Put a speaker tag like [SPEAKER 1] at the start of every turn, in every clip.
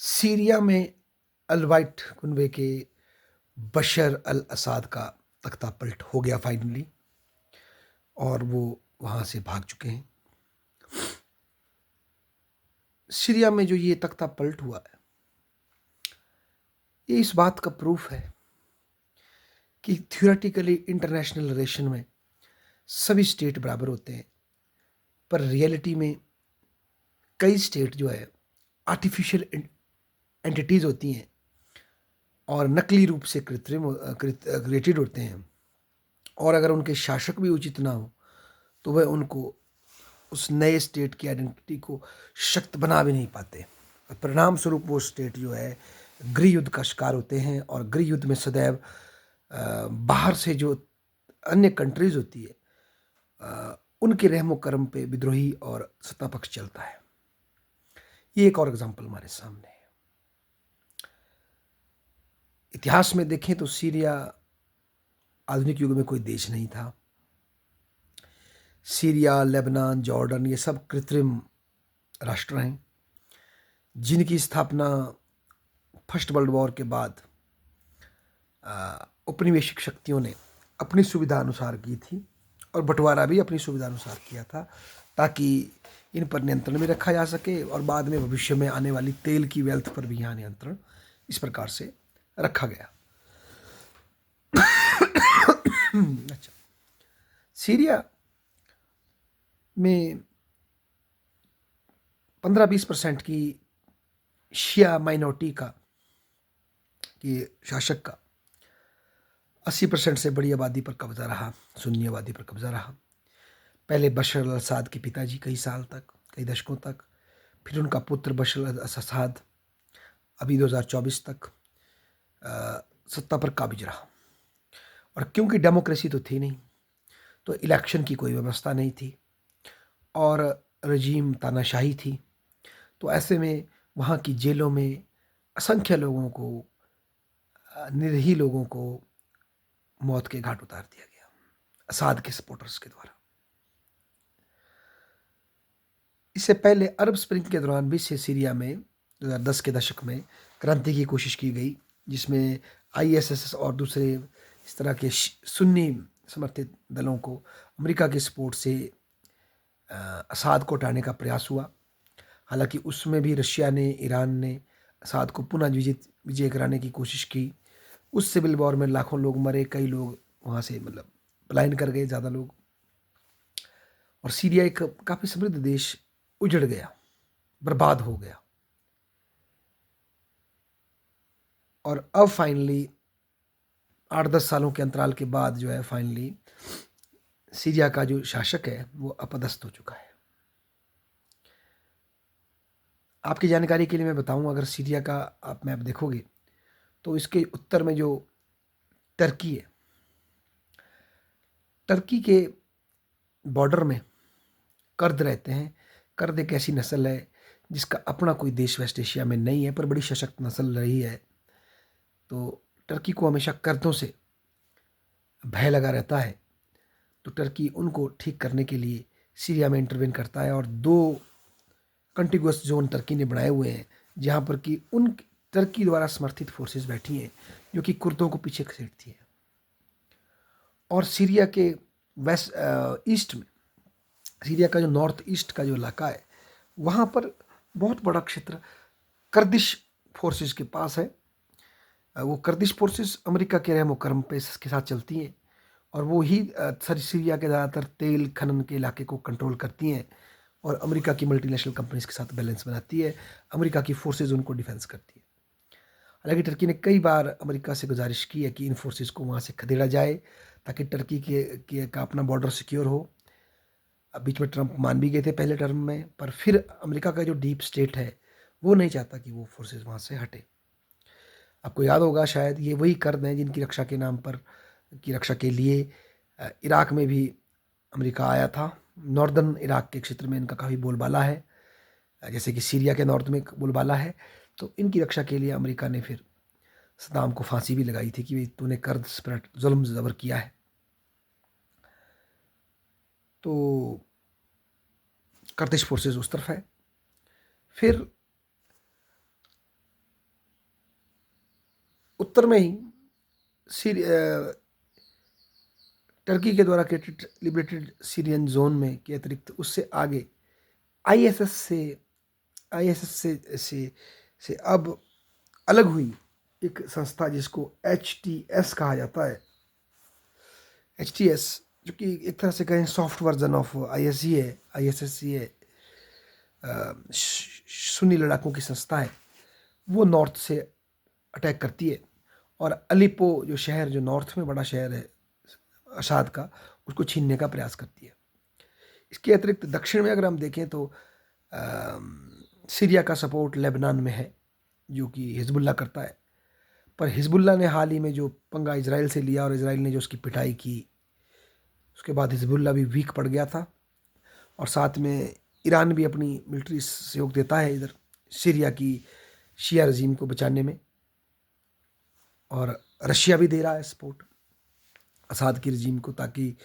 [SPEAKER 1] Syria में अल-वाइट कुनबे के बशर अल-असाद का तख्तापलट हो गया फाइनली और वो वहाँ से भाग चुके हैं। सीरिया में जो ये तख्तापलट हुआ है, ये इस बात का प्रूफ है कि थ्योरेटिकली इंटरनेशनल रिलेशन में सभी स्टेट बराबर होते हैं, पर रियलिटी में कई स्टेट जो है आर्टिफिशियल एंटिटीज़ होती हैं और नकली रूप से क्रिएटेड होते हैं, और अगर उनके शासक भी उचित ना हो तो वह उनको उस नए स्टेट की आइडेंटिटी को शक्त बना भी नहीं पाते। और परिणाम स्वरूप वो स्टेट जो है गृह युद्ध का शिकार होते हैं, और गृह युद्ध में सदैव बाहर से जो अन्य कंट्रीज होती है उनके रहमो करम पे विद्रोही और सत्ता पक्ष चलता है। ये एक और एग्जाम्पल हमारे सामने है। इतिहास में देखें तो सीरिया आधुनिक युग में कोई देश नहीं था। सीरिया, लेबनान, जॉर्डन ये सब कृत्रिम राष्ट्र हैं जिनकी स्थापना फर्स्ट वर्ल्ड वॉर के बाद औपनिवेशिक शक्तियों ने अपनी सुविधा अनुसार की थी, और बंटवारा भी अपनी सुविधा अनुसार किया था ताकि इन पर नियंत्रण में रखा जा सके, और बाद में भविष्य में आने वाली तेल की वेल्थ पर भी यहाँ नियंत्रण इस प्रकार से रखा गया। अच्छा, सीरिया में 15-20% की शिया माइनॉरिटी कि शासक का 80% से बड़ी आबादी पर कब्जा रहा, सुन्नी आबादी पर कब्जा रहा। पहले बशर अल असाद के पिताजी कई साल तक, कई दशकों तक, फिर उनका पुत्र बशर अल असाद अभी 2024 तक सत्ता पर काबिज रहा। और क्योंकि डेमोक्रेसी तो थी नहीं, तो इलेक्शन की कोई व्यवस्था नहीं थी और रजीम तानाशाही थी, तो ऐसे में वहाँ की जेलों में असंख्य लोगों को, निरीह लोगों को मौत के घाट उतार दिया गया असाद के सपोर्टर्स के द्वारा। इससे पहले अरब स्प्रिंग के दौरान भी सीरिया में 2010 के दशक में क्रांति की कोशिश की गई, जिसमें आईएसएस और दूसरे इस तरह के सुन्नी समर्थित दलों को अमेरिका के सपोर्ट से असाद को हटाने का प्रयास हुआ। हालांकि उसमें भी रशिया ने, ईरान ने असाद को पुनः विजय कराने की कोशिश की। उस सिविल वॉर में लाखों लोग मरे, कई लोग वहाँ से पलायन कर गए, ज़्यादा लोग, और सीरिया एक काफ़ी समृद्ध देश उजड़ गया, बर्बाद हो गया। और अब फाइनली 8-10 सालों के अंतराल के बाद जो है फाइनली सीरिया का जो शासक है वो अपदस्थ हो चुका है। आपकी जानकारी के लिए मैं बताऊं, अगर सीरिया का आप मैप देखोगे तो इसके उत्तर में जो टर्की है, टर्की के बॉर्डर में कर्द रहते हैं। कर्द एक ऐसी नस्ल है जिसका अपना कोई देश वेस्ट एशिया में नहीं है, पर बड़ी सशक्त नस्ल रही है। तो टर्की को हमेशा कर्दों से भय लगा रहता है, तो टर्की उनको ठीक करने के लिए सीरिया में इंटरवेन करता है, और 2 कंटिगुअस जोन टर्की ने बनाए हुए हैं जहाँ पर कि उन टर्की द्वारा समर्थित फोर्सेस बैठी हैं जो कि कुर्दों को पीछे खसेड़ती है। और सीरिया के वेस्ट ईस्ट में, सीरिया का जो नॉर्थ ईस्ट का जो इलाका है, वहाँ पर बहुत बड़ा क्षेत्र कर्दिश फोर्सेस के पास है। वो कर्दिश फोर्सेस अमेरिका के रहमो करम पे के साथ चलती हैं, और वो ही सीरिया के ज़्यादातर तेल खनन के इलाके को कंट्रोल करती हैं, और अमेरिका की मल्टीनेशनल कंपनीज के साथ बैलेंस बनाती है। अमेरिका की फोर्सेज उनको डिफेंस करती है। हालांकि टर्की ने कई बार अमेरिका से गुजारिश की है कि इन फोर्सेज को वहाँ से खदेड़ा जाए ताकि टर्की का अपना बॉर्डर सिक्योर हो। अब बीच में ट्रंप मान भी गए थे पहले टर्म में, पर फिर अमेरिका का जो डीप स्टेट है वो नहीं चाहता कि वो फोर्सेज वहाँ से हटे। आपको याद होगा शायद, ये वही कर्द हैं जिनकी रक्षा के नाम पर, की रक्षा के लिए इराक में भी अमेरिका आया था। नॉर्दर्न इराक के क्षेत्र में इनका काफ़ी बोलबाला है, जैसे कि सीरिया के नॉर्थ में बोलबाला है। तो इनकी रक्षा के लिए अमेरिका ने फिर सद्दाम को फांसी भी लगाई थी कि भाई तूने कर्द पर जुल्म ज़बर किया है। तो कर्दिश फोर्सेस उस तरफ है। फिर उत्तर में ही टर्की के द्वारा क्रिएटेड लिबरेटेड सीरियन जोन में के अतिरिक्त उससे आगे आईएसएस से आईएसएस से अब अलग हुई एक संस्था जिसको एचटीएस कहा जाता है। एचटीएस जो कि एक तरह से कहें सॉफ्ट वर्जन ऑफ आईएससी है, आईएसएससी है, सुन्नी लड़ाकों की संस्था है। वो नॉर्थ से अटैक करती है और अलीपो जो शहर, जो नॉर्थ में बड़ा शहर है असाद का, उसको छीनने का प्रयास करती है। इसके अतिरिक्त दक्षिण में अगर हम देखें तो सीरिया का सपोर्ट लेबनान में है जो कि हिजबुल्ला करता है। पर हिजबुल्ला ने हाल ही में जो पंगा इजराइल से लिया और इजराइल ने जो उसकी पिटाई की, उसके बाद हिजबुल्ला भी वीक पड़ गया था। और साथ में ईरान भी अपनी मिलिट्री सहयोग देता है इधर सीरिया की शिया रजीम को बचाने में, और रशिया भी दे रहा है सपोर्ट असाद की रजीम को, ताकि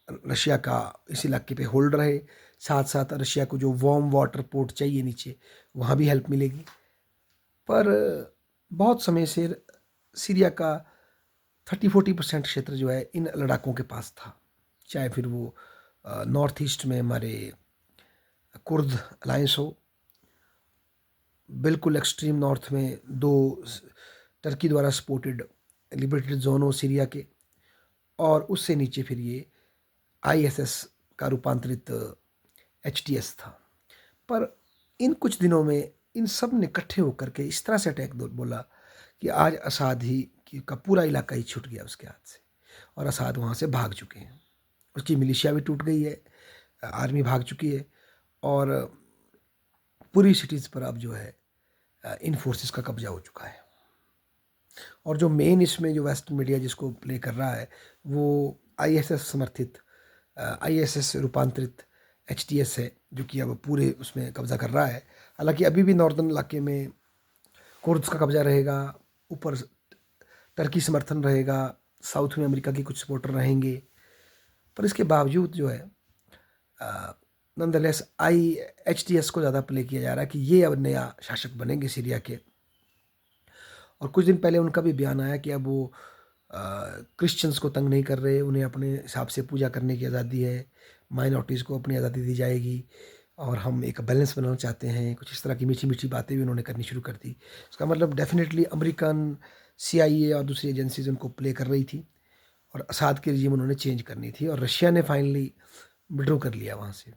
[SPEAKER 1] रशिया का इस इलाके पे होल्ड रहे। साथ साथ रशिया को जो वार्म वाटर पोर्ट चाहिए नीचे, वहाँ भी हेल्प मिलेगी। पर बहुत समय से सीरिया का 30-40% क्षेत्र जो है इन लड़ाकों के पास था, चाहे फिर वो नॉर्थ ईस्ट में हमारे कुर्द अलायंस हो, बिल्कुल एक्सट्रीम नॉर्थ में दो टर्की द्वारा सपोर्टेड लिबरेटेड जोन हो सीरिया के, और उससे नीचे फिर ये आईएसएस का रूपांतरित एचटीएस था। पर इन कुछ दिनों में इन सब ने इकट्ठे होकर के इस तरह से अटैक बोला कि आज असाद ही का पूरा इलाका ही छूट गया उसके हाथ से, और असाद वहाँ से भाग चुके हैं। उसकी मिलिशिया भी टूट गई है, आर्मी भाग चुकी है, और पूरी सिटीज़ पर अब जो है इन फोर्सेस का कब्जा हो चुका है। और जो मेन इसमें जो वेस्टर्न मीडिया जिसको प्ले कर रहा है वो आईएसएस समर्थित, आईएसएस रूपांतरित एचटीएस है, जो कि अब पूरे उसमें कब्जा कर रहा है। हालांकि अभी भी नॉर्दर्न इलाके में कुर्द्स का कब्जा रहेगा, ऊपर टर्की समर्थन रहेगा, साउथ में अमेरिका के कुछ सपोर्टर रहेंगे। पर इसके बावजूद जो है नंदलेस एचटीएस को ज़्यादा प्ले किया जा रहा है कि ये अब नया शासक बनेंगे सीरिया के। और कुछ दिन पहले उनका भी बयान आया कि अब वो क्रिश्चियंस को तंग नहीं कर रहे, उन्हें अपने हिसाब से पूजा करने की आज़ादी है, माइनॉरिटीज़ को अपनी आज़ादी दी जाएगी, और हम एक बैलेंस बनाना चाहते हैं। कुछ इस तरह की मीठी मीठी बातें भी उन्होंने करनी शुरू कर दी। इसका मतलब डेफिनेटली अमेरिकन CIA और दूसरी एजेंसीज उनको प्ले कर रही थी, और असाद की रजीम उन्होंने चेंज करनी थी, और रशिया ने फाइनली विड्रॉ कर लिया वहाँ से।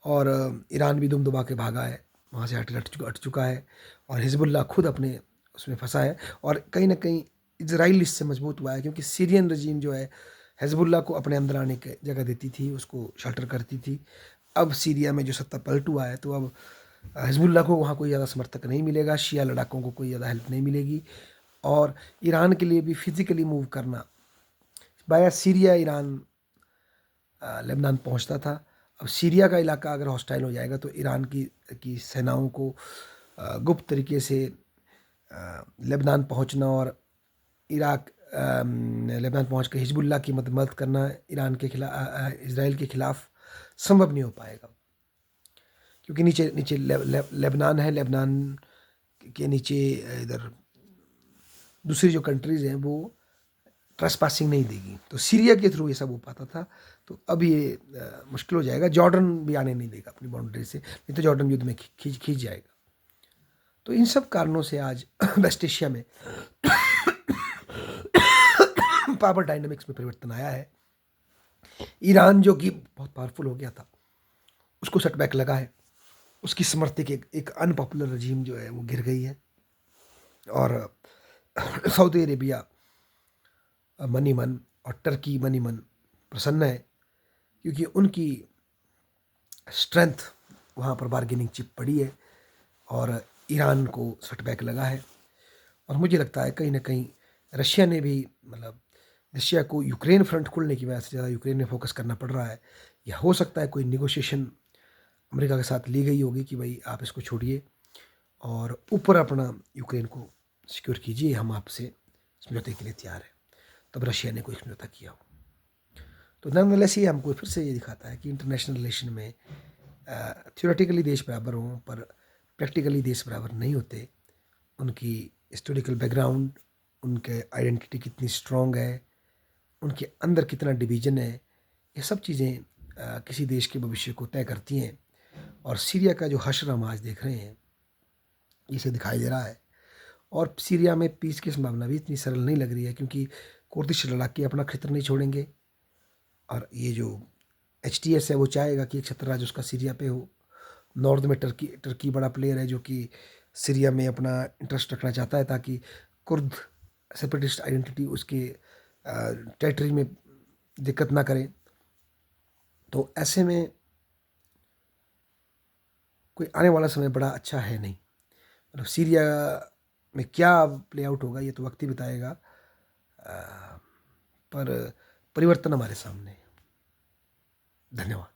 [SPEAKER 1] और ईरान भी दुम दबा के भागा है, वहाँ से हट चुका है, और हिजबुल्ला खुद अपने उसमें फंसा है। और कहीं ना कहीं इजराइल इससे मजबूत हुआ है, क्योंकि सीरियन रजीम जो है हिजबुल्ला को अपने अंदर आने की जगह देती थी, उसको शेल्टर करती थी। अब सीरिया में जो सत्ता पलट हुआ है, तो अब हिजबुल्ला को वहाँ कोई ज़्यादा समर्थक नहीं मिलेगा, शिया लड़ाकों को कोई ज़्यादा हेल्प नहीं मिलेगी, और ईरान के लिए भी फिजिकली मूव करना, बाया सीरिया ईरान लेबनान पहुँचता था। अब सीरिया का इलाका अगर हॉस्टाइल हो जाएगा तो ईरान की सेनाओं को गुप्त तरीके से लेबनान पहुंचना और इराक लेबनान पहुंच कर हिजबुल्ला की मदद करना ईरान के खिलाफ, इजराइल के खिलाफ संभव नहीं हो पाएगा, क्योंकि नीचे नीचे लेबनान है, लेबनान के नीचे इधर दूसरी जो कंट्रीज़ हैं वो ट्रेसपासिंग नहीं देगी, तो सीरिया के थ्रू ये सब हो पाता था। तो अब ये मुश्किल हो जाएगा। जॉर्डन भी आने नहीं देगा अपनी बाउंड्री से, नहीं तो जॉर्डन युद्ध में खींच जाएगा। तो इन सब कारणों से आज वेस्ट एशिया में पावर डायनामिक्स में परिवर्तन आया है। ईरान जो कि बहुत पावरफुल हो गया था, उसको सेटबैक लगा है, उसकी समर्थित एक अनपॉपुलर रजीम जो है वो गिर गई है, और सऊदी अरेबिया मनी मन और टर्की मनी मन प्रसन्न है, क्योंकि उनकी स्ट्रेंथ वहाँ पर बार्गेनिंग चिप पड़ी है, और ईरान को सेटबैक लगा है। और मुझे लगता है कहीं ना कहीं रशिया ने भी, मतलब रशिया को यूक्रेन फ्रंट खुलने की वजह से ज़्यादा यूक्रेन में फोकस करना पड़ रहा है, या हो सकता है कोई निगोशिएशन अमेरिका के साथ ली गई होगी कि भाई आप इसको छोड़िए और ऊपर अपना यूक्रेन को सिक्योर कीजिए, हम आपसे समझौते के लिए तैयार हैं। तब रशिया ने कोई समझौता किया हो। तो नॉनदलेस ये हमको फिर से ये दिखाता है कि इंटरनेशनल रिलेशन में थ्योरेटिकली देश बराबर हों, पर प्रैक्टिकली देश बराबर नहीं होते, उनकी हिस्टोरिकल बैकग्राउंड, उनके आइडेंटिटी कितनी स्ट्रांग है, उनके अंदर कितना डिवीज़न है, ये सब चीज़ें किसी देश के भविष्य को तय करती हैं। और सीरिया का जो हश्र हम आज देख रहे हैं, इसे दिखाई दे रहा है। और सीरिया में पीस की संभावना भी इतनी सरल नहीं लग रही है, क्योंकि कुर्दिश लड़ाके अपना खितर नहीं छोड़ेंगे। और ये जो HTS है वो चाहेगा कि एक छत्रराज उसका सीरिया पे हो। नॉर्थ में टर्की टर्की बड़ा प्लेयर है जो कि सीरिया में अपना इंटरेस्ट रखना चाहता है, ताकि कुर्द सेपरेटिस्ट आइडेंटिटी उसके टेरिटरी में दिक्कत ना करे। तो ऐसे में कोई आने वाला समय बड़ा अच्छा है नहीं। मतलब सीरिया में क्या प्ले आउट होगा ये तो वक्त ही बताएगा। पर परिवर्तन हमारे सामने है। धन्यवाद।